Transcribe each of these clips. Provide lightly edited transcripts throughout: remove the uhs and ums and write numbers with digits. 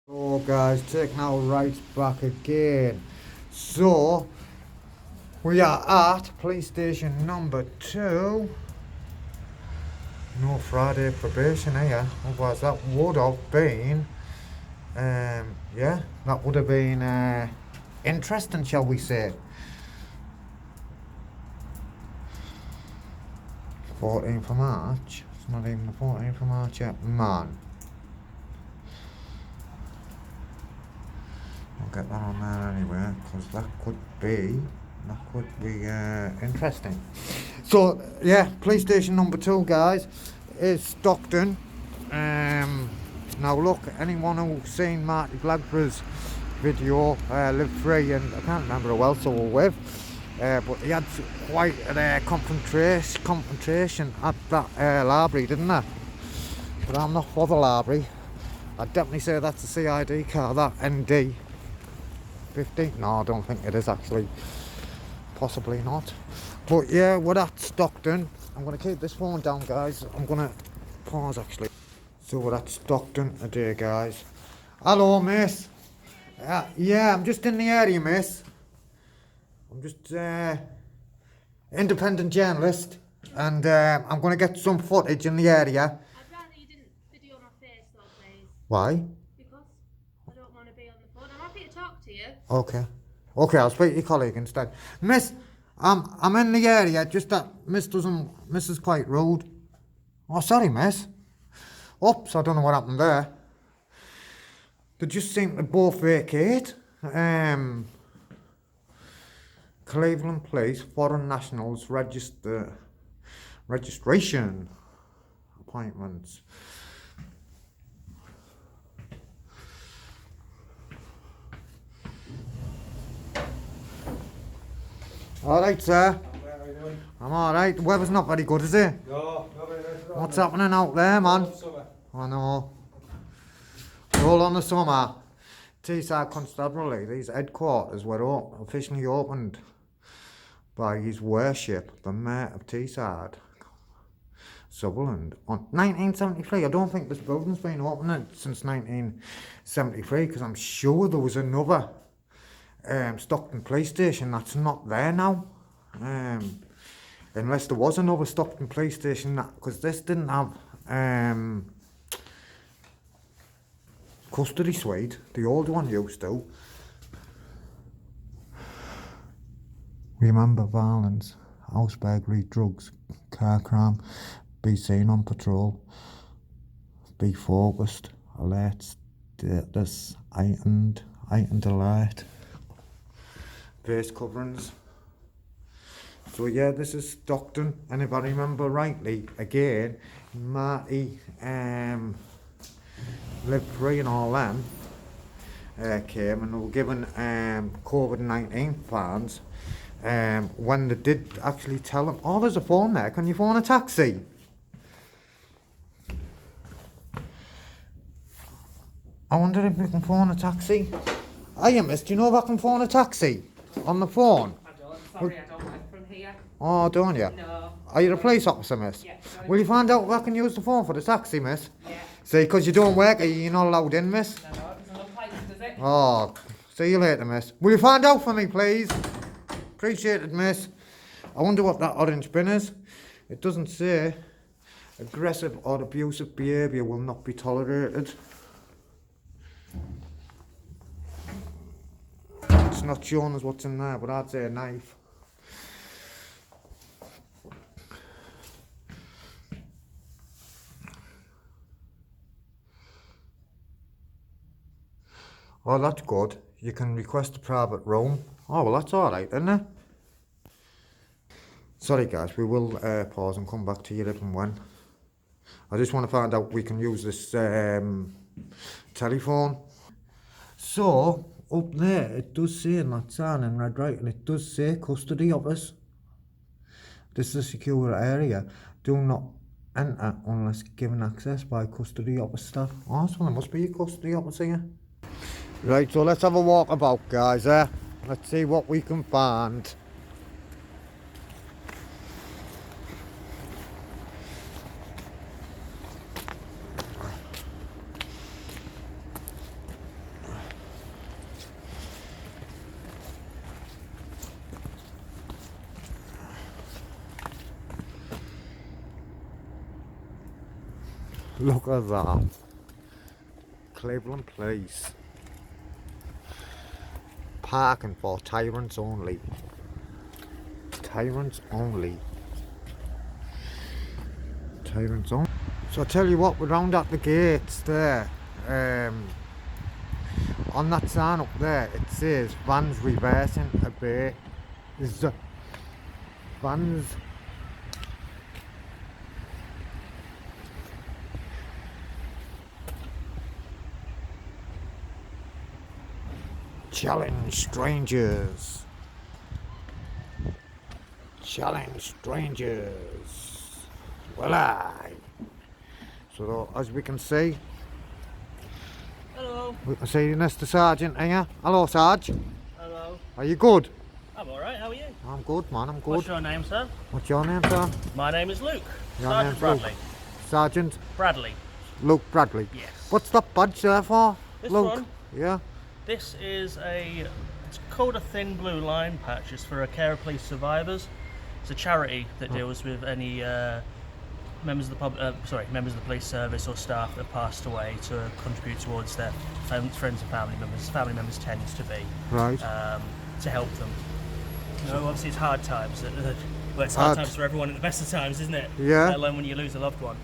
Oh guys, taking our rights back again. So we are at police station number 2. No Friday probation here. Otherwise that would have been yeah, that would have been interesting, shall we say. 14th of March. It's not even the 14th of March yet. Man. I'll get that on there anyway, because that could be interesting. So yeah, police station number 2, guys, is Stockton. Now look, anyone who's seen Marty Gladborough's video, Live Free, and I can't remember who else they were with, but he had quite a confrontation at that library, didn't he? But I'm not for the library. I'd definitely say that's a CID car, that ND 50. No, I don't think it is actually. Possibly not. But yeah, we're at Stockton. I'm going to keep this phone down, guys. I'm going to pause actually. So we're at Stockton today, guys. Hello, miss. Yeah, I'm just in the area, miss. I'm just independent journalist, and I'm going to get some footage in the area. I'd rather you didn't video my face though, please. Why? Because I don't want to be on the phone. I'm happy to talk to you. Okay, I'll speak to your colleague instead. Miss, I'm in the area, just that Miss is quite rude. Oh, sorry, miss. Oops, I don't know what happened there. They just seem to both vacate. Cleveland Police Foreign Nationals registration appointments. Alright, sir. How are you doing? I'm alright. The weather's not very good, is it? No, not very nice at all. What's happening out there, man? Summer. I know. Roll on the summer. Teesside Constabulary, these headquarters were officially opened by His Worship, the Mayor of Teesside, Sutherland, on 1973. I don't think this building's been open since 1973, because I'm sure there was another Stockton police station that's not there now. Unless there was another Stockton police station, because this didn't have custody suite. The old one used to. Remember violence, house burglary, drugs, car crime, be seen on patrol, be focused, alert, status, heightened alert, face coverings. So yeah, this is Stockton, and if I remember rightly, again, Marty, Live Free and all them came and were given COVID-19 fans when they did actually tell them, oh, there's a phone there, can you phone a taxi? I wonder if we can phone a taxi. Hiya, miss, do you know if I can phone a taxi on the phone? I don't, sorry, I don't work from here. Oh, don't you? No. Are you a police officer, miss? Yeah. Will you find out if I can use the phone for the taxi, miss? Yeah. See, because you don't work, you're not allowed in, miss. No, it doesn't look like it, does it? Oh, see you later, miss. Will you find out for me, please? Appreciate it, miss. I wonder what that orange bin is. It doesn't say. Aggressive or abusive behaviour will not be tolerated. It's not showing us what's in there, but I'd say a knife. Oh, that's good. You can request a private room. Oh, well, that's alright, isn't it? Sorry, guys, we will pause and come back to you if and when. I just want to find out we can use this telephone. So, up there, it does say in that sign in red writing, it does say custody office. This is a secure area. Do not enter unless given access by custody office staff. Oh, so there must be a custody office here. Right, so let's have a walk about, guys. Let's see what we can find. Look at that. Cleveland Police. Parking for tyrants only. Tyrants only. Tyrants only. So I tell you what, we're round at the gates there. On that sign up there, it says vans reversing a bay. Vans. Challenge strangers. Challenge strangers. Well, so as we can see, Hello. we can see Mr. Sergeant here. Hello, Sarge. Hello. Are you good? I'm alright, how are you? I'm good, man. I'm good. What's your name, sir? What's your name, sir? My name is Luke. Your Sergeant name's Luke. Bradley. Sergeant Bradley. Luke Bradley. Yes. What's that badge there for? This Luke. one? Yeah. This is it's called a thin blue line patch. It's for Care of Police Survivors. It's a charity that deals with any members of the members of the police service or staff that have passed away to contribute towards their friends and family members. Family members tends to be Right. to help them. You know, obviously it's hard times. Well, it's hard times for everyone at the best of times, isn't it? Yeah. Let alone when you lose a loved one.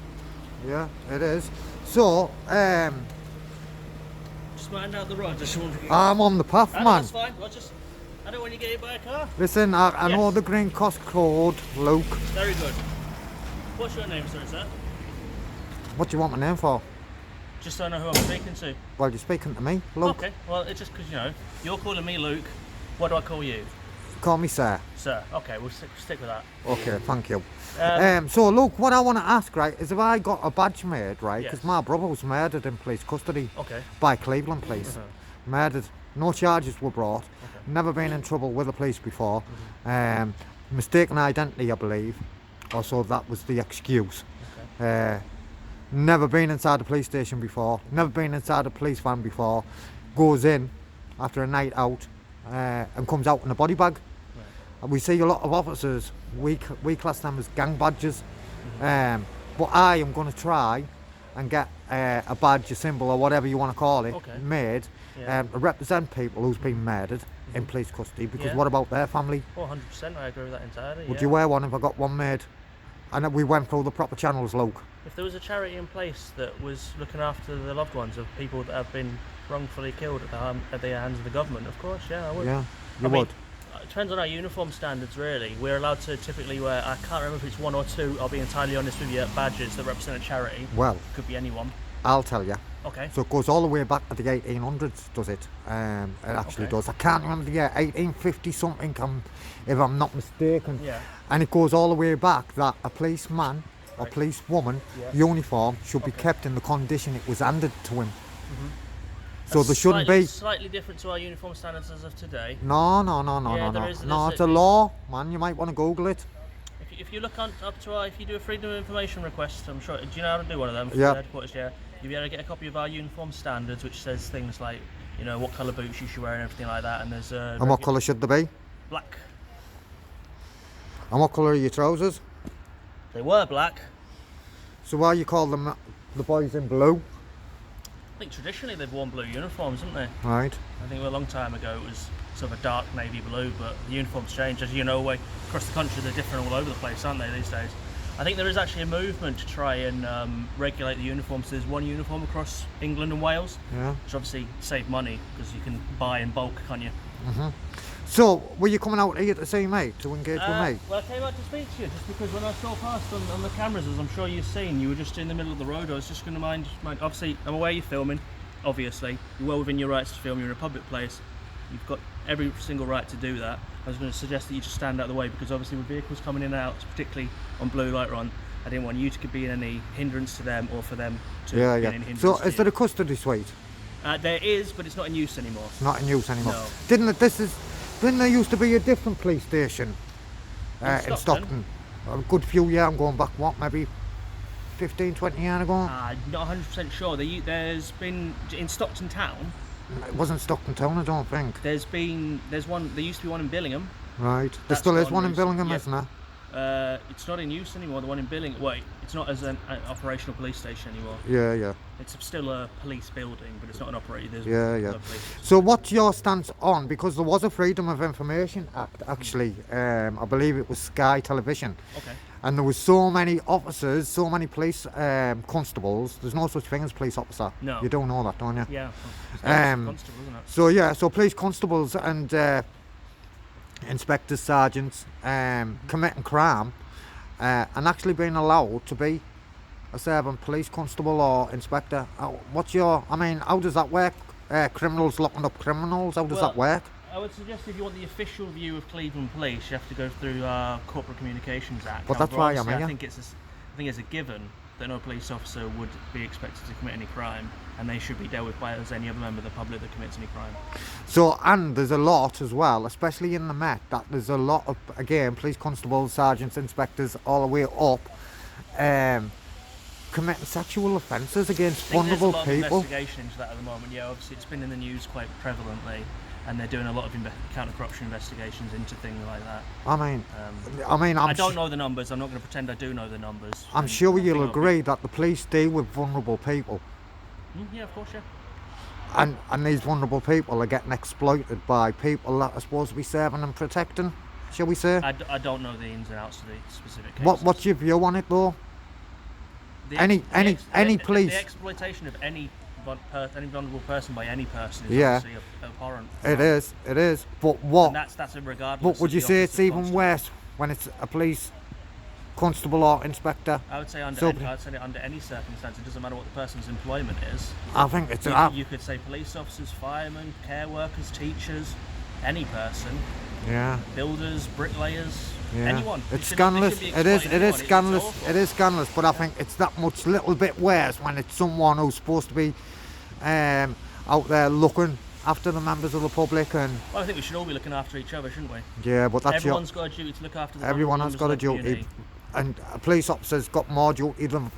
Yeah, it is. So, Just mind out the road. Just I'm on the path, No, man. that's fine. I don't want you to get hit by a car. Listen, I know Yes. the green cost code, Luke. Very good. What's your name, sir? What do you want my name for? Just so I know who I'm speaking to. Well, you're speaking to me, Luke. Okay. Well, it's just because you're calling me Luke. What do I call you? Call me Sir. Sir. Okay, we'll stick with that. Okay, thank you. Um, So, Luke, what I want to ask, right, is if I got a badge made, right, because Yes. my brother was murdered in police custody Okay. by Cleveland Police. Murdered. No charges were brought. Never been in trouble with the police before. Mistaken identity, I believe. Also, that was the excuse. Never been inside a police station before. Never been inside a police van before. Goes in after a night out and comes out in a body bag. We see a lot of officers, we class them as gang badges. But I am going to try and get a badge, a symbol, or whatever you want to call it, Okay. made Yeah. to represent people who's been murdered in police custody. Because Yeah. what about their family? Oh, 100%. I agree with that entirely. Would yeah. you wear one if I got one made? And we went through the proper channels, Luke. If there was a charity in place that was looking after the loved ones of people that have been wrongfully killed at the hands of the government, of course, yeah, I would. Yeah, I you mean, would. it depends on our uniform standards, really. We're allowed to typically wear, I can't remember if it's one or two, I'll be entirely honest with you, badges that represent a charity. Well, Could be anyone. I'll tell you. Okay. So it goes all the way back to the 1800s, does it? It actually Okay. does. I can't remember the year, 1850 something, if I'm not mistaken. Yeah. And it goes all the way back that a policeman or Right. policewoman Yeah. uniform should be Okay. kept in the condition it was handed to him. So That's there shouldn't slightly, be. Slightly different to our uniform standards as of today. No, Yeah, there no. is- No, there's it's a a- law, man. You might want to Google it. If you look up to our, if you do a freedom of information request, I'm sure, do you know how to do one of them? For Yeah. the headquarters, yeah. You'll be able to get a copy of our uniform standards, which says things like, what colour boots you should wear and everything like that. And there's And what colour should they be? black. And what colour are your trousers? They were black. So why you call them the boys in blue? I think traditionally they've worn blue uniforms, haven't they? Right. I think a long time ago it was sort of a dark navy blue, but the uniforms change. As you know, across the country they're different all over the place, aren't they, these days? I think there is actually a movement to try and regulate the uniforms. There's one uniform across England and Wales, Yeah. which obviously save money because you can buy in bulk, can't you? So were you coming out here to see me, to engage with me? Well, I came out to speak to you just because when I saw past on the cameras, as I'm sure you've seen, you were just in the middle of the road. I was just going to mind. Obviously, I'm aware you're filming. Obviously, you're well within your rights to film. You're in a public place. You've got every single right to do that. I was going to suggest that you just stand out of the way because obviously with vehicles coming in and out, particularly on blue light on, I didn't want you to be any hindrance to them or for them to be any hindrance So to is you. there a custody suite? There is, but it's not in use anymore. Not in use anymore. No. Didn't there used to be a different police station in Stockton? A good few years, I'm going back, what, maybe 15, 20 years ago? Not 100% sure. There's been in Stockton town. It wasn't Stockton Town, I don't think. There's one. There used to be one in Billingham. Right. There That's still is one one in reason. Billingham, Yeah. isn't there? It's not in use anymore. The one in Billing. Wait, it's not as an operational police station anymore. Yeah, yeah. It's still a police building, but it's not an operating. There's Yeah, yeah. no police. So what's your stance on, because there was a Freedom of Information Act actually, I believe it was Sky Television, Okay. and there was so many officers, so many police constables. There's no such thing as police officer. No. You don't know that, don't you? Yeah. It's Um, constable, isn't it? So yeah, so police constables and inspectors, sergeants committing crime and actually being allowed to be a serving police constable or inspector. What's your, I mean, how does that work? Criminals locking up criminals, how does that work? I would suggest if you want the official view of Cleveland Police, you have to go through Corporate Communications Act. But that's why I'm Obviously, here. I think it's a given that no police officer would be expected to commit any crime, and they should be dealt with by as any other member of the public that commits any crime. So, and there's a lot as well, especially in the Met, that there's a lot of, again, police constables, sergeants, inspectors, all the way up, committing sexual offences against vulnerable there's a lot people. of investigation into that at the moment. Yeah, obviously it's been in the news quite prevalently, and they're doing a lot of counter-corruption investigations into things like that. I mean, I don't know the numbers. I'm not going to pretend I do know the numbers. I'm And sure I think you'll I'll be- agree that the police deal with vulnerable people, Yeah, of course, yeah. and these vulnerable people are getting exploited by people that are supposed to be serving and protecting, shall we say? I don't know the ins and outs of the specific cases. What's your view on it though? The any police- The exploitation of any vulnerable person by any person is Yeah. obviously abhorrent. It is. But what? And that's a regardless. But would of you the say it's officer's even concept. worse when it's a police constable or inspector? I would say So- under any circumstance, it doesn't matter what the person's employment is. I think it's. You could say police officers, firemen, care workers, teachers, any person, Yeah. builders, bricklayers, Yeah. anyone. It's They scandalous. shouldn't be It is. exploiting It is anyone. It's scandalous. awful. It is scandalous. But I think it's that much little bit worse when it's someone who's supposed to be out there looking after the members of the public and Well, I think we should all be looking after each other, shouldn't we? yeah. But that's Everyone's got a duty to look after the everyone has vulnerable got a members of the duty, community. and a police officer's got more duty than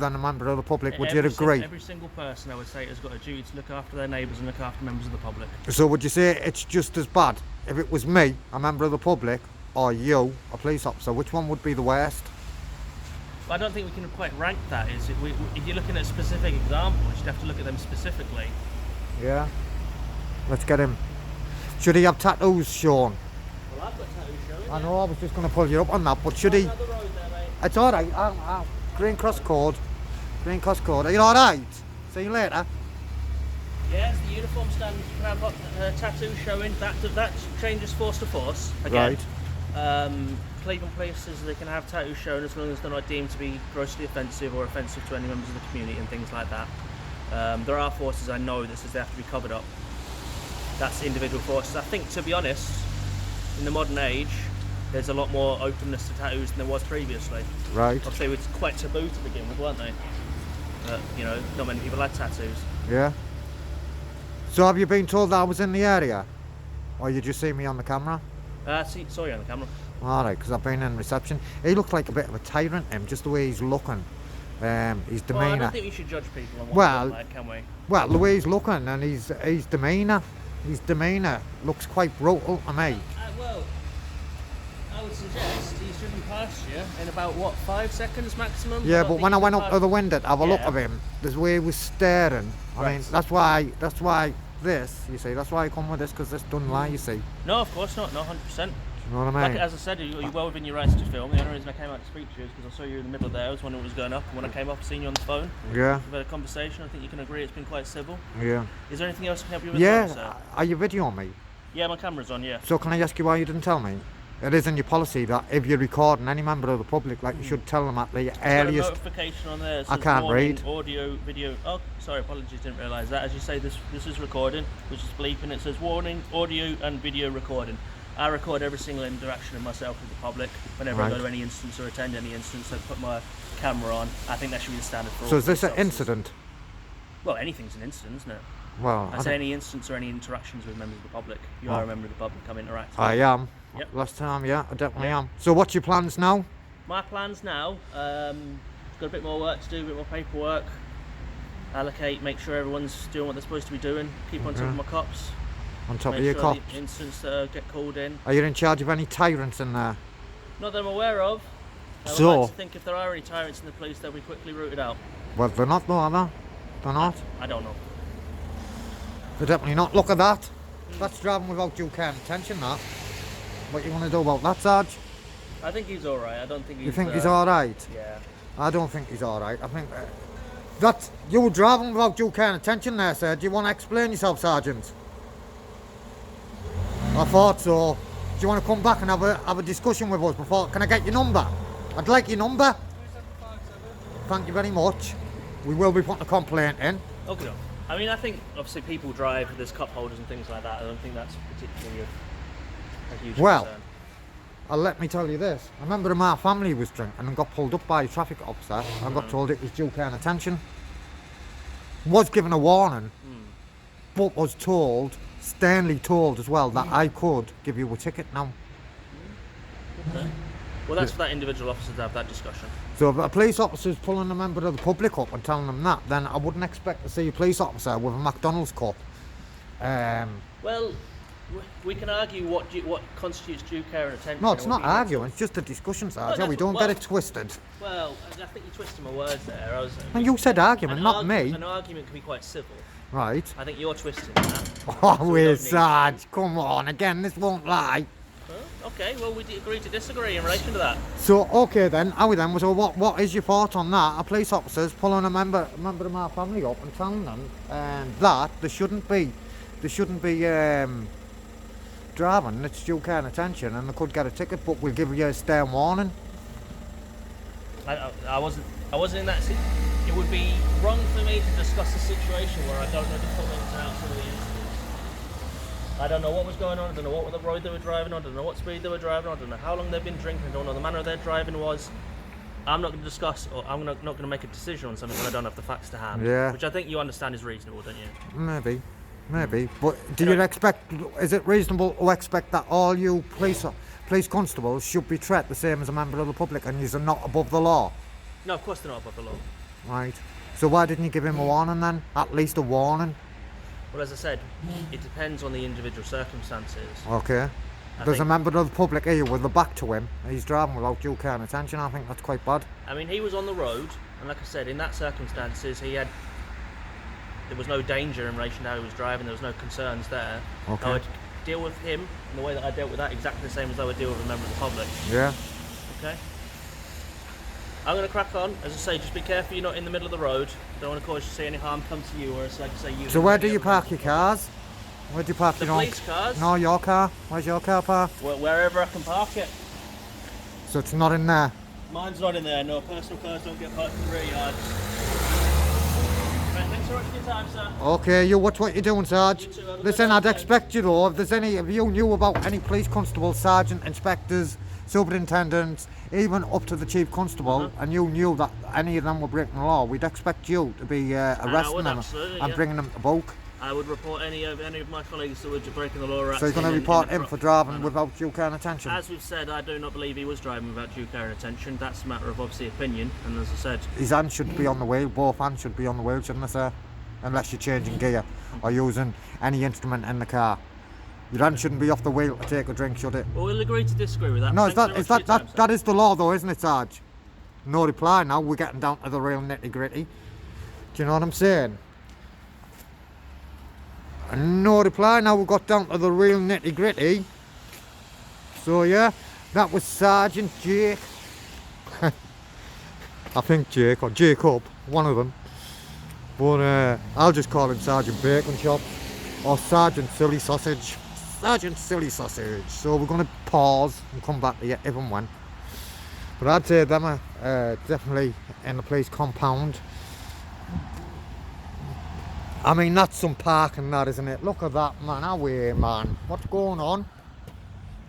a member of the public. Would you agree? Every single person, I would say, has got a duty to look after their neighbours and look after members of the public. So would you say it's just as bad if it was me, a member of the public, or you, a police officer? Which one would be the worst? But I don't think we can quite rank that. If you're looking at specific examples, you'd have to look at them specifically. Yeah. Let's get him. Should he have tattoos shown? Well, I've got tattoos showing. I know, I was just going to pull you up on that, but should he? Another road there, mate. It's alright. Green cross code. Green cross code. Are you alright? See you later. Yes, the uniform stands can have tattoos showing. That changes force to force. Again. Right. Cleveland police says they can have tattoos shown as long as they're not deemed to be grossly offensive or offensive to any members of the community and things like that. There are forces I know that says they have to be covered up. That's individual forces. I think, to be honest, in the modern age, there's a lot more openness to tattoos than there was previously. Right. Obviously, it was quite taboo to begin with, weren't they? But, not many people had tattoos. Yeah. So have you been told that I was in the area? Or you just see me on the camera? Saw you on the camera. Alright, because I've been in reception. He looks like a bit of a tyrant, him, just the way he's looking. His Well, I demeanour. don't think we should judge people on what Well- they're like, can we? Well, the way he's looking and his demeanour. His demeanour looks quite brutal to me. Well, I would suggest he's driven past you in about, 5 seconds maximum? Yeah, don't but think when I he's went driven up to the past- window to have a look Yeah. at him, the way he was staring. I mean, Right. that's why this, you see, that's why I come with this, because this doesn't lie, you see. No, of course not. No, 100%. You know what I mean? Like, as I said, you're well within your rights to film. The only reason I came out to speak to you is because I saw you in the middle of there. I was wondering what was going up. And when I came up, I seen you on the phone. Yeah, We've had a conversation. I think you can agree it's been quite civil. yeah. Is there anything else I can help you with? Yeah, sir? are you videoing me? Yeah, my camera's on, yeah. So can I ask you why you didn't tell me? It is in your policy that if you're recording any member of the public, like you should tell them at the It's got a earliest. notification on there. It I says can't warning, read. Audio, video. Oh, sorry, apologies, didn't realise that. As you say, this is recording, which is bleeping. It says warning, audio and video recording. I record every single interaction of myself with the public. Whenever I Right. go to any instance or attend any instance, I put my camera on. I think that should be the standard for all So is this police an officers. incident? Well, anything's an incident, isn't it? Well, I say any instance or any interactions with members of the public. You Oh. are a member of the public. I'm interacting. I am. Yep. Last time, yeah, I definitely am. So what's your plans now? My plans now, got a bit more work to do, a bit more paperwork, allocate, make sure everyone's doing what they're supposed to be doing, keep on top of my cops, On top make of your sure cops? the incidents get called in. Are you in charge of any tyrants in there? Not that I'm aware of. I would So- like to think if there are any tyrants in the police, they'll be quickly rooted out. Well, they're not, though, are they? They're not. I don't know. They're definitely not. Look at that. That's driving without due care and attention, that. What you want to do about that, Sarge? I think he's alright. I don't think he's... You think he's alright? Yeah. I don't think he's alright. I think that you were driving without due care and attention there, sir. Do you want to explain yourself, Sergeant? I thought so. Do you want to come back and have a discussion with us before? Can I get your number? I'd like your number. Thank you very much. We will be putting a complaint in. Okay. I mean, I think obviously people drive, there's cup holders and things like that. I don't think that's particularly a huge Well, concern. let me tell you this. A member of my family was drinking and got pulled up by a traffic officer and got told it was due care and attention. Was given a warning, but was told, sternly told as well, that I could give you a ticket now. Okay. Well, that's for that individual officer to have that discussion. So if a police officer's pulling a member of the public up and telling them that, then I wouldn't expect to see a police officer with a McDonald's cup. Well, we can argue what constitutes due care and attention. No, it's or not being arguing, it's just a discussion, Sarge. No, We that's don't what- get it twisted. Well, I think you twisted my words there. And you said argument, not me. An argument can be quite civil. Right. I think you're twisting that. Oh, So we we're don't need- Sarge. Come on, again, this won't lie. Huh? Okay, well, we agree to disagree in relation to that. So, okay then, so what is your thought on that? A police officer's pulling a member of my family up and telling them that they shouldn't be driving, it's due care and attention, and they could get a ticket, but we'll give you a stern warning. I wasn't in that. It would be wrong for me to discuss a situation where I don't know the full ins and outs of the incident. I don't know what was going on. I don't know what the road they were driving on. I don't know what speed they were driving on. I don't know how long they've been drinking. I don't know the manner of their driving was. I'm not going to discuss, or I'm not going to make a decision on something that I don't have the facts to hand. Yeah. Which I think you understand is reasonable, don't you? Maybe. But do you expect? Is it reasonable to expect that all you police constables should be treated the same as a member of the public, and you're not above the law? No, of course they're not above the law. Right. So why didn't you give him a warning then? At least a warning. Well, as I said, it depends on the individual circumstances. Okay. There's a member of the public here with the back to him. He's driving without due care and attention. I think that's quite bad. I mean, he was on the road, and like I said, in that circumstances, there was no danger in relation to how he was driving. There was no concerns there. Okay. I would deal with him in the way that I dealt with that, exactly the same as I would deal with a member of the public. Yeah. Okay. I'm going to crack on. As I say, just be careful you're not in the middle of the road. Don't want to cause you see any harm come to you, or it's like I say you. So where do you park your cars? Where do you park The your own? police cars? No, your car. Where's your car parked? Wherever I can park it. So it's not in there. Mine's not in there. No, personal cars don't get parked in the rear yards. Right, thanks so much for your time, sir. Okay, you watch what you're doing, Sarge. You too, have a good Listen, I'd day. expect you though, if you knew about any police constables, sergeant, inspectors, superintendents, even up to the chief constable, and you knew that any of them were breaking the law, we'd expect you to be arresting would, them absolutely, and yeah. bringing them to book. I would report any of my colleagues that were breaking the law. Or So you're going to acting report in him for driving without due care and attention? As we've said, I do not believe he was driving without due care and attention. That's a matter of obviously opinion, and as I said, His hands should be on the wheel, both hands should be on the wheel, shouldn't they, sir? Unless you're changing gear or using any instrument in the car. Your hand shouldn't be off the wheel to take a drink, should it? well, we'll agree to disagree with that. No, Thanks very much for your time, sir. that is the law though, isn't it, Sarge? No reply now, we're getting down to the real nitty gritty. Do you know what I'm saying? And no reply now, we got down to the real nitty gritty. So yeah, that was Sergeant Jake. I think Jake or Jacob, one of them. But I'll just call him Sergeant Bacon Chop or Sergeant Silly Sausage. Sergeant Silly Sausage. So we're going to pause and come back to you even when. But I'd say them are definitely in the police compound. I mean, that's some parking, that, isn't it? Look at that, man. Away, man. What's going on?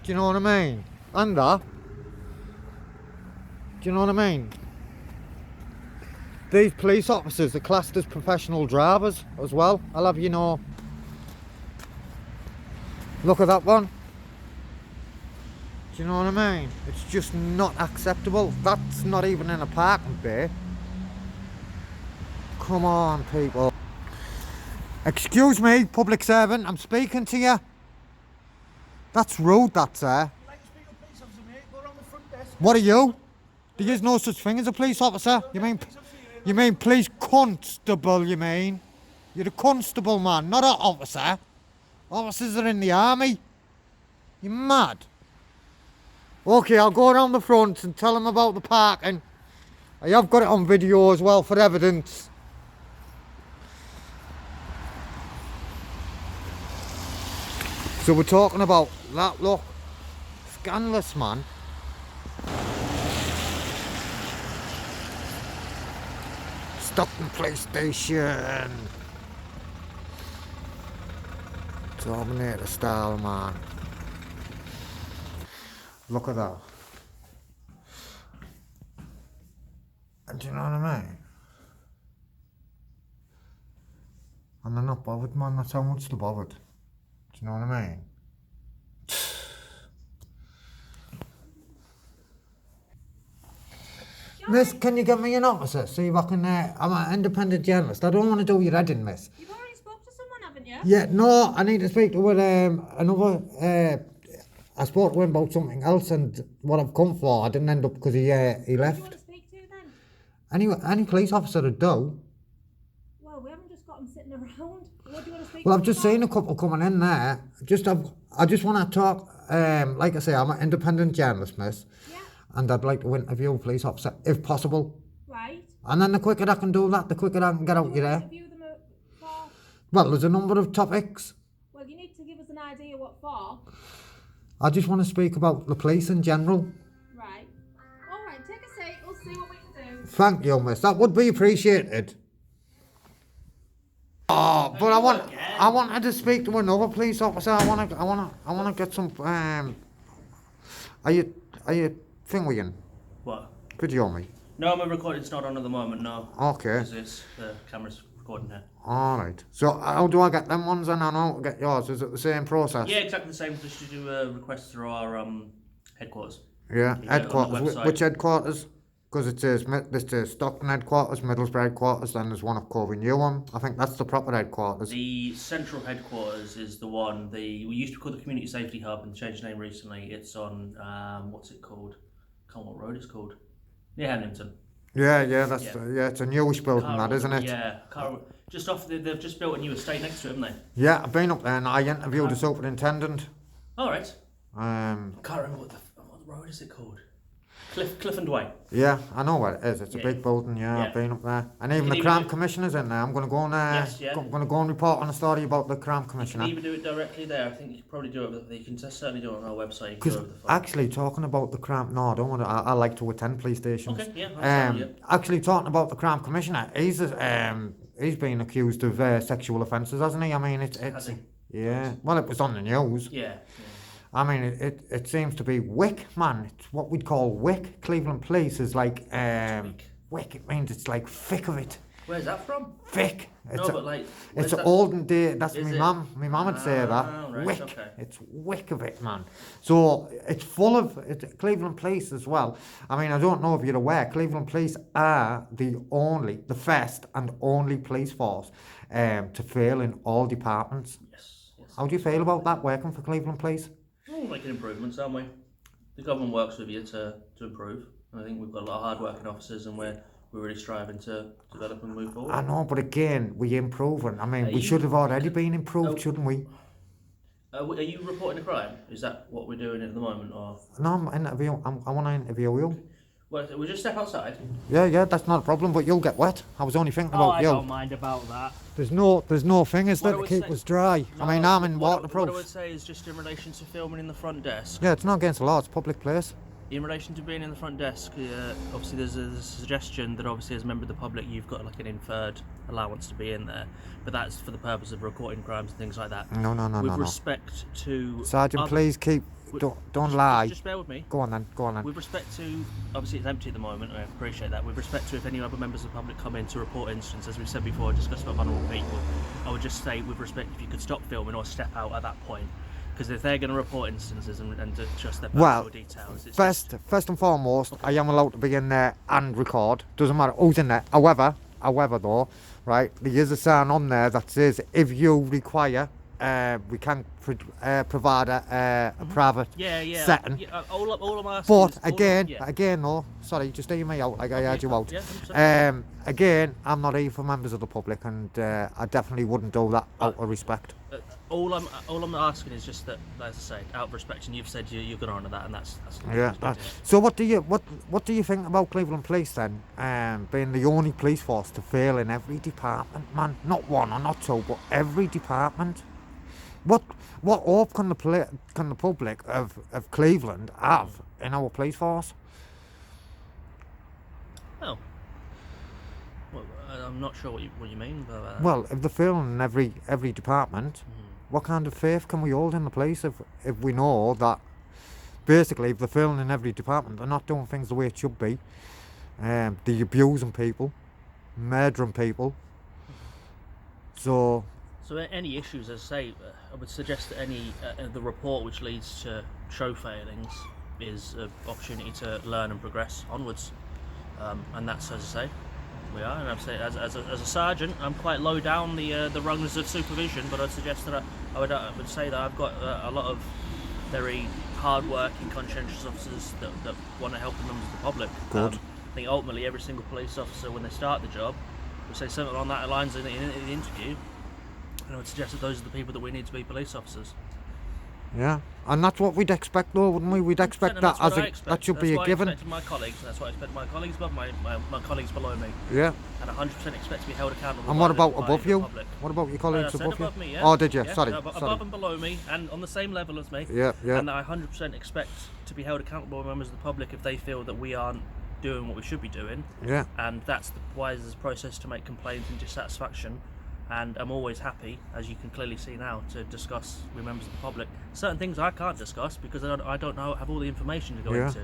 Do you know what I mean? And that. Do you know what I mean? These police officers are classed as professional drivers as well. I'll have you know. Look at that one. Do you know what I mean? It's just not acceptable. That's not even in a parking bay. Come on, people. Excuse me, public servant, I'm speaking to you. That's rude, that's I'd like to speak to a police officer, mate. Go around the front desk. What are you? There is no such thing as a police officer. You mean police constable, you mean? You're a constable, man, not an officer. Officers are in the army. You're mad. Okay, I'll go around the front and tell them about the parking. I have got it on video as well for evidence. So we're talking about that, look. Scandalous, man. Stockton Police Station. Terminator style, man. Look at that. And do you know what I mean? And they're not bothered, man. That's how much they're bothered. Do you know what I mean? Miss, can you get me an officer? See if I can, I'm an independent journalist. I don't want to do your heading, miss. You've already spoke to someone, haven't you? Yeah, no, I need to speak to another, I spoke to him about something else and what I've come for. I didn't end up because he Who do you left. want to speak to then? Any police officer would do. Well, we haven't just got them sitting around. What do you want to speak Well, to I've just them seen a couple coming in there. I just want to talk, like I say, I'm an independent journalist, miss. about? Yeah, And I'd like to interview a police officer, if possible. right. And then the quicker I can do that, the quicker I can get out You of there. interview them for? Well, there's a number of topics. Well, you need to give us an idea what for. I just want to speak about the police in general. Right. All right, take a seat. We'll see what we can do. Thank you, miss. That would be appreciated. Oh, but I wanted to speak to another police officer. I want to get some. Are you thinking? What? Video me. No, my recording's not on at the moment, no. Okay. Because it's the camera's recording here. All right. So how do I get them ones and I know how to get yours? Is it the same process? Yeah, exactly the same. Just to do a request through our headquarters. Yeah. You get it on the Headquarters. website. Which headquarters? Because this says Stockton headquarters, Middlesbrough headquarters, then there's one at Covey Newham. I think that's the proper headquarters. The central headquarters is the one we used to call the Community Safety Hub and changed the name recently. It's on what's it called? I can't remember what road it's called. Near Hemington. Yeah, Yeah. it's a newish building, Can't that, isn't it? Yeah, just off. They've just built a new estate next to it, haven't they? Yeah, I've been up there and I interviewed the superintendent. All right. I can't remember what the road is it called. Cliff and Way. Yeah, I know where it is. It's a Yeah. big building. Yeah, Yeah. I've been up there, and even can the even crime do- commissioner's in there. I'm going to go and Yes, yeah. I'm going to go and report on a story about the crime You commissioner. can even do it directly there. I think you can probably do it. You can certainly do it on our website. You can Because do it over the phone. actually talking about the crime, no, I don't want to. I like to attend police stations. Okay, yeah, that's fine, yeah. Actually talking about the crime commissioner, he's been accused of sexual offences, hasn't he? I mean, it's Has he? yeah. Well, it was on the news. Yeah. I mean, it seems to be WIC, man. It's what we'd call WIC. Cleveland Police is like WIC. It means it's like thick of it. Where's that from? Thick. No, but like. where's It's an that- olden day. That's Is my it? mum. My mum would say Ah, that. right, WIC. okay. It's WIC of it, man. So it's full of Cleveland Police as well. I mean, I don't know if you're aware. Cleveland Police are the first and only police force to fail in all departments. Yes. How do you feel about that, working for Cleveland Police? We're making improvements, aren't we? The government works with you to improve. And I think we've got a lot of hard-working officers, and we're really striving to develop and move forward. I know, but again, we improving. I mean, Are we you- should have already been improved, Oh. shouldn't we? Are you reporting a crime? Is that what we're doing at the moment, or? No, I want to interview you. Well, we'll just step outside. Yeah, that's not a problem, but you'll get wet. I was only thinking Oh, about I you. don't mind about that. There's no thing, is What there, I to would keep say- us dry? I mean, I'm in waterproof. What I would say is just in relation to filming in the front desk. Yeah, it's not against the law, it's a public place. In relation to being in the front desk, obviously there's a suggestion that obviously as a member of the public you've got like an inferred allowance to be in there, but that's for the purpose of recording crimes and things like that. No. With respect to Sergeant, other- please don't lie. Just bear with me. Go on then. With respect to, obviously it's empty at the moment, and I appreciate that. With respect to if any other members of the public come in to report incidents, as we said before, discuss about vulnerable people, I would just say with respect, if you could stop filming or step out at that point, because if they're going to report instances and just their Well, personal details, it's First and foremost, I am allowed to be in there and record. Doesn't matter who's in there. However though, right, there is a sign on there that says if you require we can provide a private Yeah. setting. Yeah, all I'm asking But is, again, though, sorry, just hear me out. Like I heard you out. Yeah, 100%. Again, I'm not here for members of the public, and I definitely wouldn't do that out of respect. All I'm asking is just that, as I say, out of respect, and you've said you're going to honour that, and that's Yeah. So what do you think about Cleveland Police then? Being the only police force to fail in every department, man. Not one or not two, but every department. What hope can the public of Cleveland have in our police force? Oh. Well, I'm not sure what you mean by that. Well, if they're failing in every department, what kind of faith can we hold in the police if we know that basically if they're failing in every department, they're not doing things the way it should be? They're abusing people, murdering people. So any issues, as I say, I would suggest that the report which leads to show failings is an opportunity to learn and progress onwards, and that's, as I say, we are. And I've said, as a sergeant, I'm quite low down the rungs of supervision, but I'd suggest that I would say that I've got a lot of very hard-working, conscientious officers that want to help the members of the public. Good. I think ultimately every single police officer, when they start the job, will say something along that lines in the interview. And I would suggest that those are the people that we need to be police officers. yeah, and that's what we'd expect, though, wouldn't we? We'd expect that that should be a given. That's what I expect my colleagues. That's what I expect my colleagues above my colleagues below me. Yeah. And 100% expect to be held accountable. And what by about above the you? public. What about your I colleagues said above you? me, yeah. Oh, did you? Yeah, Sorry. above and below me, and on the same level as me. Yeah. And I 100% expect to be held accountable by members of the public if they feel that we aren't doing what we should be doing. Yeah. And that's the wisest process to make complaints and dissatisfaction. And I'm always happy, as you can clearly see now, to discuss with members of the public. Certain things I can't discuss because I don't have all the information to go into.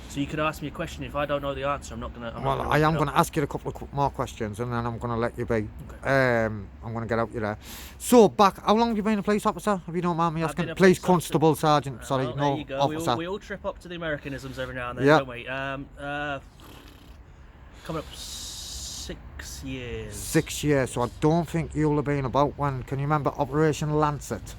So you could ask me a question. If I don't know the answer, I'm not going to... I am going to ask you a couple of more questions, and then I'm going to let you be. Okay. I'm going to get out you there. So, how long have you been a police officer, if you don't mind me I've asking? been a Police police constable, sergeant, sorry, well, no there you go. officer. We all trip up to the Americanisms every now and then, Yeah. don't we? Coming up 6 years. 6 years, so I don't think you'll have been about when. Can you remember Operation Lancet?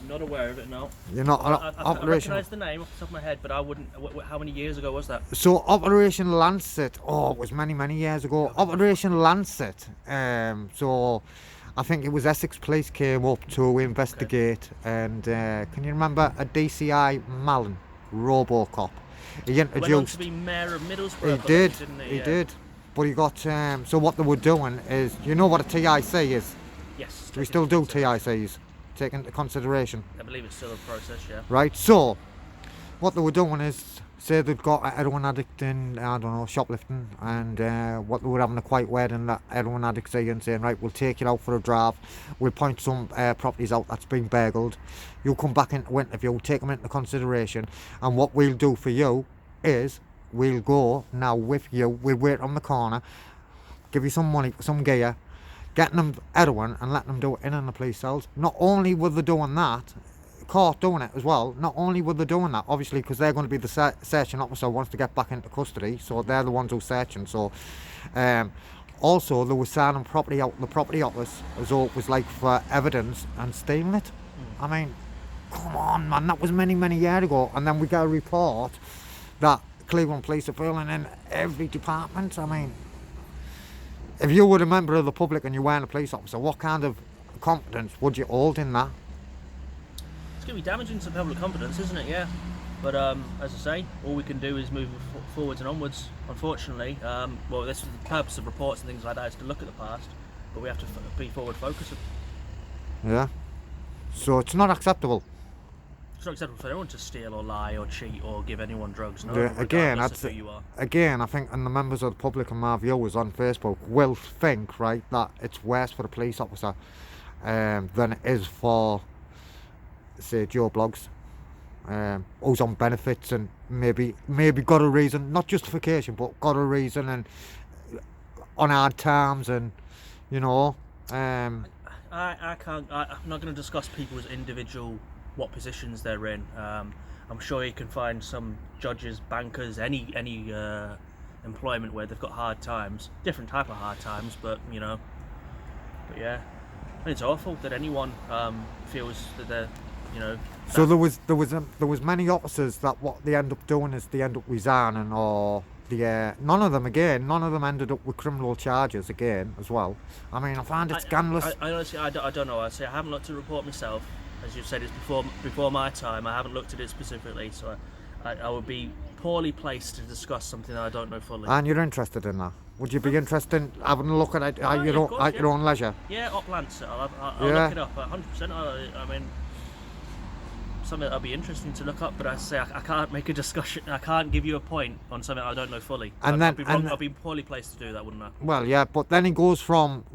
Not aware of it, no. You're not I Operation. recognise the name off the top of my head, but I wouldn't. How many years ago was that? So Operation Lancet, it was many years ago. Operation Lancet. So I think it was Essex Police came up to investigate, and can you remember a DCI Malin, RoboCop? He introduced. Went on to be mayor of Middlesbrough. He did. Didn't He did. But he got. So what they were doing is, you know what a TIC is? Yes. Do we still do TICs? Take into consideration. I believe it's still a process, yeah. Right. So what they were doing is, say they've got a heroin addict in, I don't know, shoplifting, and what they were having a quiet word in that heroin addict saying, right, we'll take you out for a drive, we'll point some properties out that's been burgled, you'll come back into interview, we'll take them into consideration, and what we'll do for you is we'll go now with you, we'll wait on the corner, give you some money, some gear, getting them heroin and letting them do it in the police cells. Not only were they doing that, caught doing it as well, not only were they doing that, obviously, because they're going to be the searching officer once they get back into custody, so they're the ones who are searching. So also they were signing property out in the property office as though it was like for evidence and stealing it. I mean, come on, man, that was many years ago. And then we get a report that Cleveland Police are failing in every department. I mean, if you were a member of the public and you weren't a police officer, what kind of confidence would you hold in that? It's going to be damaging to public confidence, isn't it? Yeah. But as I say, all we can do is move forwards and onwards. Unfortunately, well, this is the purpose of reports and things like that, is to look at the past, but we have to be forward focused. Yeah. So it's not acceptable. It's not acceptable for anyone to steal or lie or cheat or give anyone drugs. No, Yeah, again, regardless of who you are. Again, I think, and the members of the public and my viewers on Facebook will think, right, that it's worse for the police officer than it is for, say, Joe Blogs, who's on benefits and maybe got a reason, not justification, but got a reason and on hard times, and you know. I can't. I'm not going to discuss people's individual, what positions they're in. I'm sure you can find some judges, bankers, any employment where they've got hard times, different type of hard times, but you know. But yeah, And it's awful that anyone feels that they're, you know. So there was many officers that what they end up doing is they end up resigning, or none of them ended up with criminal charges again as well. I mean, I find it scandalous. I honestly, I don't know. I say I haven't looked at the report myself. As you've said, it's before my time. I haven't looked at it specifically, so I would be poorly placed to discuss something that I don't know fully. And you're interested in that? Would you be interested in having a look at it at yeah, of course, your own leisure? Yeah, up Lancet. I'll Yeah. look it up 100%. I mean, something that'll be interesting to look up, but I say I can't make a discussion. I can't give you a point on something I don't know fully. And I'll be poorly placed to do that, wouldn't I? Well, yeah, but then he goes from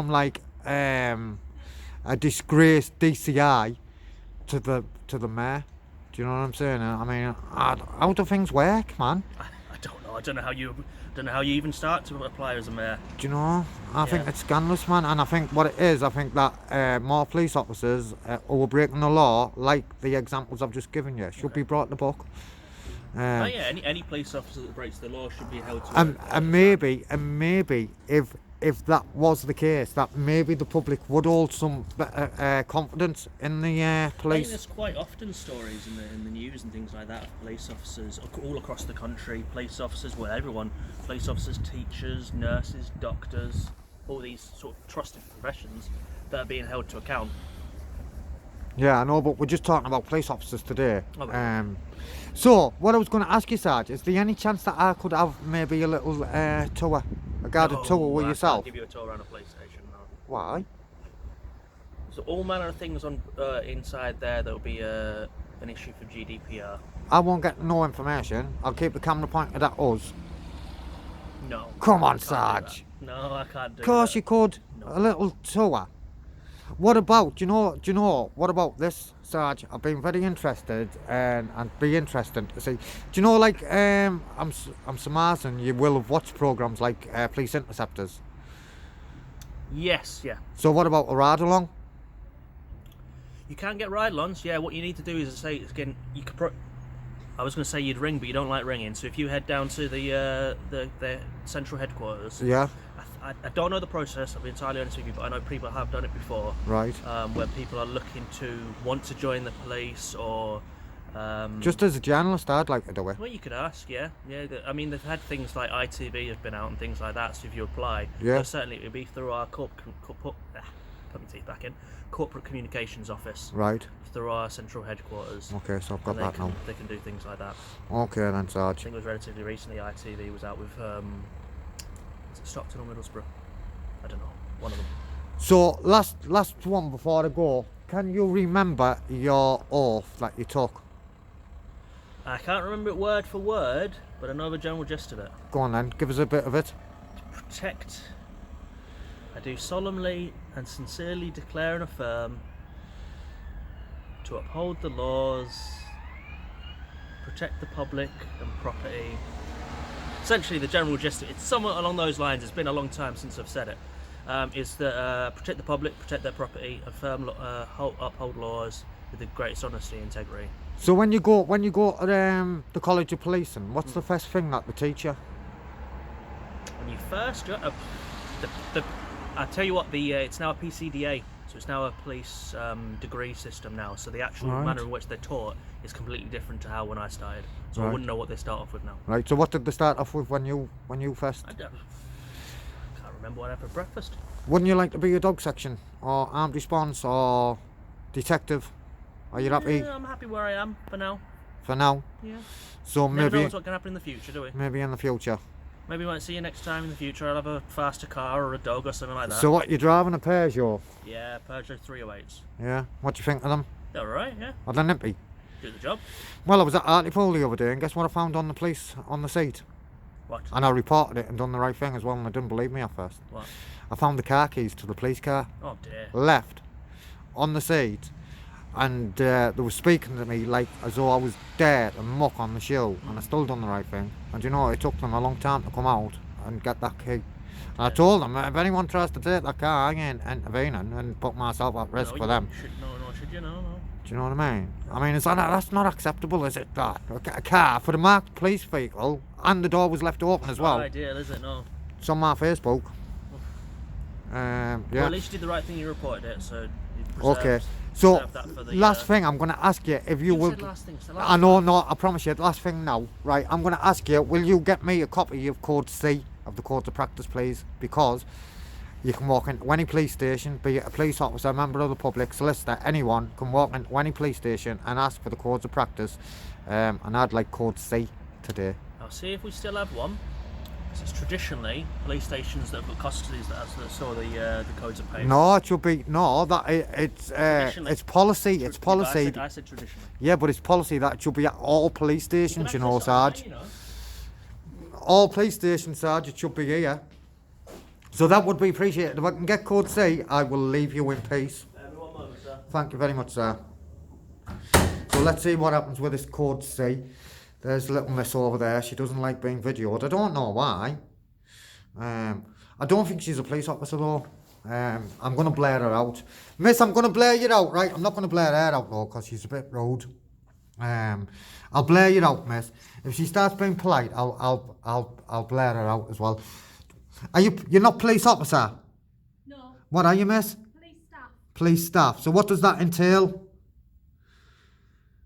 like a disgraced DCI to the mayor. Do you know what I'm saying? I mean, how do things work, man? I don't know. I don't know how you even start to apply as a mayor. Do you know? I think it's scandalous, man. And I think what it is, I think that more police officers who are breaking the law, like the examples I've just given you, should be brought to book. Any police officer that breaks the law should be held to. And maybe if that was the case, that maybe the public would hold some confidence in the I think police. there's quite often stories in the news and things like that of police officers all across the country. Police officers, police officers, teachers, nurses, doctors, all these sort of trusted professions that are being held to account. Yeah, I know, but we're just talking about police officers today. Okay. So, what I was going to ask you, Sarge, is there any chance that I could have maybe a little tour, a guided tour with yourself? I can't give you a tour around a police station, no. Why? So all manner of things on inside there that will be an issue for GDPR. I won't get no information. I'll keep the camera pointed at us. No. Come on, I can't do Sarge. that. No, I can't do Of course that. you could. No. A little tour. What about, do you know, what about this, Sarge? I've been very interested and be interesting to see. Do you know, like, I'm surmising you will have watched programmes like Police Interceptors. Yes, yeah. So what about a ride along? You can get ride-alongs. Yeah, what you need to do is say again. I was going to say you'd ring, but you don't like ringing. So if you head down to the central headquarters. Yeah. I don't know the process. I'll be entirely honest with you, but I know people have done it before. Right. Where people are looking to want to join the police or. Just as a journalist, I'd like to do it. Well, you could ask, yeah. I mean, they've had things like ITV have been out and things like that. So if you apply, Yeah. certainly it would be through our put my teeth back in, corporate communications office. Right. Through our central headquarters. Okay, so I've got And that now. they can do things like that. Okay then, I Sarge. think it was relatively recently. ITV was out with is it Stockton or Middlesbrough? I don't know. One of them. So last one before I go. Can you remember your oath that you took? I can't remember it word for word, but I know the general gist of it. Go on then, give us a bit of it. To protect. I do solemnly and sincerely declare and affirm to uphold the laws, protect the public and property. Essentially, the general gist, it's somewhat along those lines. It's been a long time since I've said it. Is that protect the public, protect their property, uphold laws with the greatest honesty and integrity. So when you go to the College of Policing, what's the first thing that they teach you? When you first go, I'll tell you what, it's now a PCDA, so it's now a police degree system now. So the actual Right. manner in which they're taught is completely different to how when I started. So I Right. wouldn't know what they start off with now. Right. So what did they start off with when you first? I can't remember what I had for breakfast. Wouldn't you like to be a dog section or armed response or detective? Are you happy Yeah, I'm happy where I am for now. for now? Yeah. So Never maybe knows what can happen in the future, do we? maybe in the future. Maybe we might see you next time in the future. I'll have a faster car or a dog or something like that. So what, you're driving a Peugeot? Yeah, Peugeot 308s. Yeah. What do you think of them? They're alright, yeah. Are they nippy? Do the job. Well, I was at Hartlepool the other day, and guess what I found on the police on the seat? What? And I reported it and done the right thing as well, and they didn't believe me at first. What? I found the car keys to the police car Oh dear. left on the seat, and they were speaking to me like as though I was dirt and muck on the shoe, and I still done the right thing. And you know, it took them a long time to come out and get that key. And I told them, if anyone tries to take that car, I ain't intervening and put myself at risk No, for you them. should you? No. Do you know what I mean? I mean, that's not acceptable, is it? That a car for the marked police vehicle, and the door was left open as well. Not ideal, is it? No. It's on my Facebook. Well, Yeah. at least you did the right thing. You reported it, so you Okay. So, preserved that for the, last thing I'm going to ask you if you will. said last thing. It's the last I know, no, I promise you. Last thing now, right? I'm going to ask you, will you get me a copy of Code C of the Codes of Practice, please? Because you can walk into any police station, be it a police officer, a member of the public, solicitor, anyone can walk into any police station and ask for the Codes of Practice. And I'd like Code C today. I'll see if we still have one. It's traditionally police stations that have got custodies that saw the codes of pay. No, it should be it's policy. It's policy. I said traditionally. Yeah, but it's policy that it should be at all police stations, you know, access it online, Sarge. you know. All police stations, Sarge, it should be here. So that would be appreciated. If I can get Code C, I will leave you in peace. One moment, sir. Thank you very much, sir. So let's see what happens with this Code C. There's little miss over there. She doesn't like being videoed. I don't know why. I don't think she's a police officer though. I'm going to blare her out. Miss, I'm going to blare you out, right? I'm not going to blare her out though, because she's a bit rude. I'll blare you out, miss. If she starts being polite, I'll blare her out as well. You're not police officer? No, What are you, miss? police staff. Police staff. So what does that entail?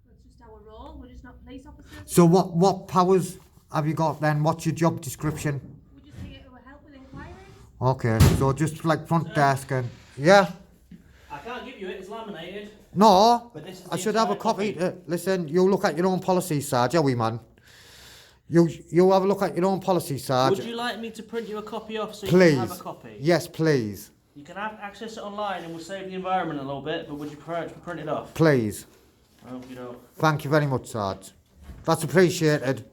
That's just our role. We're just not police officers. So what powers have you got then? What's your job description? We're just here to help with inquiries. Okay, so just like front desk and... Yeah? I can't give you it. It's laminated. No, But this is I the should have a entire copy. copy. Listen, you look at your own policy, Sarge, are we, man? You have a look at your own policy, Sarge. Would you like me to print you a copy off so you Please. can have a copy? Yes, please. You can access it online and we'll save the environment a little bit, but would you prefer it to be printed off? Please. I hope you don't. Thank you very much, Sarge. That's appreciated.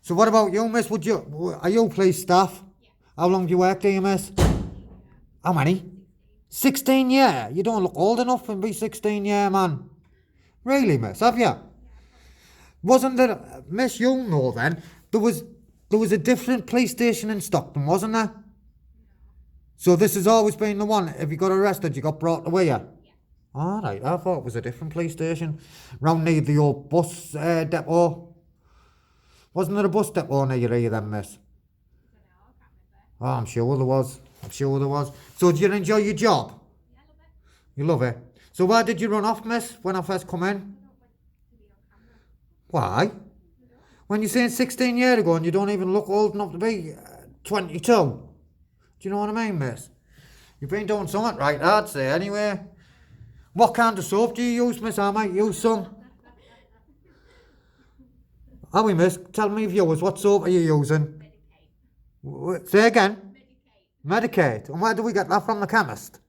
So what about you, miss? Are you police staff? Yeah. How long do you work there, miss? How many? 16 year? You don't look old enough to be 16 year, man. Really, miss? Have you? Wasn't there, miss, you'll know then, there was a different police station in Stockton, wasn't there? So this has always been the one, if you got arrested, you got brought away, yeah? Alright, I thought it was a different police station. Round near the old bus depot. Wasn't there a bus depot near you then, miss? Oh, I'm sure there was. So do you enjoy your job? Yeah, I love it. You love it. So why did you run off, miss, when I first come in? I don't want to be on camera. Why? When you're saying 16 years ago and you don't even look old enough to be 22. Do you know what I mean, miss? You've been doing something right, I'd say, anyway. What kind of soap do you use, miss? I might use some. Are we, miss? Tell me, viewers, what soap are you using? Say again? Medicate. And where do we get that from, the chemist?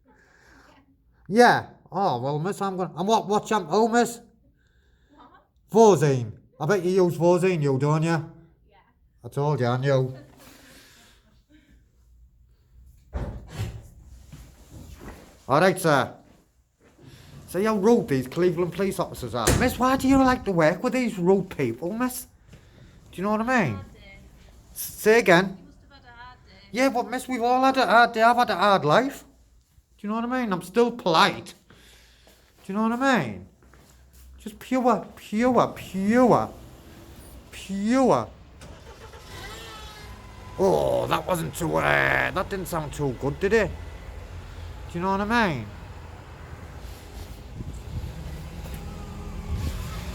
Yeah. Oh, well, miss, I'm going to... And what shampoo, miss? Vosine. I bet you use Vosine, you, don't you? Yeah. I told you, I knew. Alright, sir. See how rude these Cleveland police officers are. Miss, why do you like to work with these rude people, miss? Do you know what I mean? Hard day. Say again. You must have had a hard day. Yeah, but miss, we've all had a hard day. I've had a hard life. Do you know what I mean? I'm still polite. Do you know what I mean? Just pure. Oh, that wasn't too, that didn't sound too good, did it? Do you know what I mean?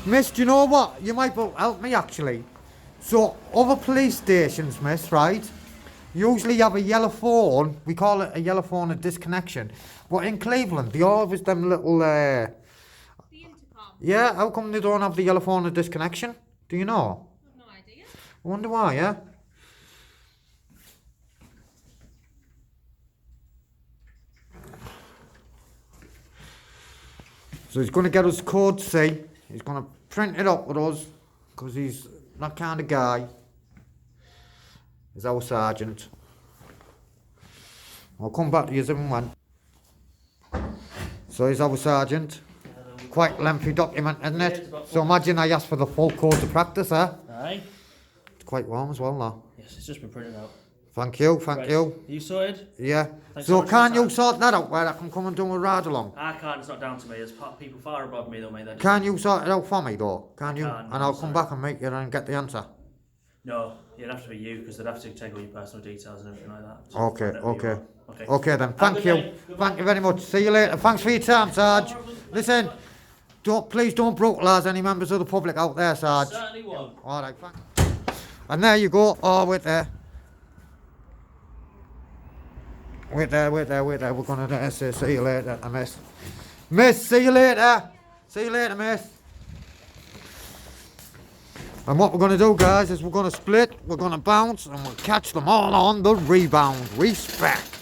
Miss, do you know what? You might help me actually. So, other police stations, miss, right? Usually have a yellow phone. We call it a yellow phone a disconnection. But in Cleveland, they always them little, The intercom. yeah, how come they don't have the yellow phone a disconnection? Do you know? I've no idea. I wonder why, yeah? So he's going to get us code C. He's going to print it up with us, because he's that kind of guy. He's our sergeant. I'll come back to you in one. So he's our sergeant. Quite lengthy document, isn't it? So imagine I asked for the full course of practice, eh? Aye. It's quite warm as well now. Yes, it's just been printed out. Thank you, Right. you. You sorted? Yeah. Thanks So so much can for your you sort that out where I can come and do a ride along? I can't, it's not down to me. There's people far above me, though, mate. That Can you sort it out for me though? Can you? can, And I'll I'm come sorry. back and meet you and get the answer. No. It'd have to be you because they'd have to take all your personal details and everything like that. So Okay, whatever you okay. want. Okay. Okay then, Have a thank good you. day. Goodbye. Thank you very much. See you later. Thanks for your time, Sarge. Listen, please don't brutalise any members of the public out there, Sarge. Certainly won't. Alright, thanks. And there you go. Oh, wait there. Wait there. We're gonna say see you later, miss. Miss, see you later. See you later, miss. And what we're going to do, guys, is we're going to split, we're going to bounce, and we'll catch them all on the rebound. Respect.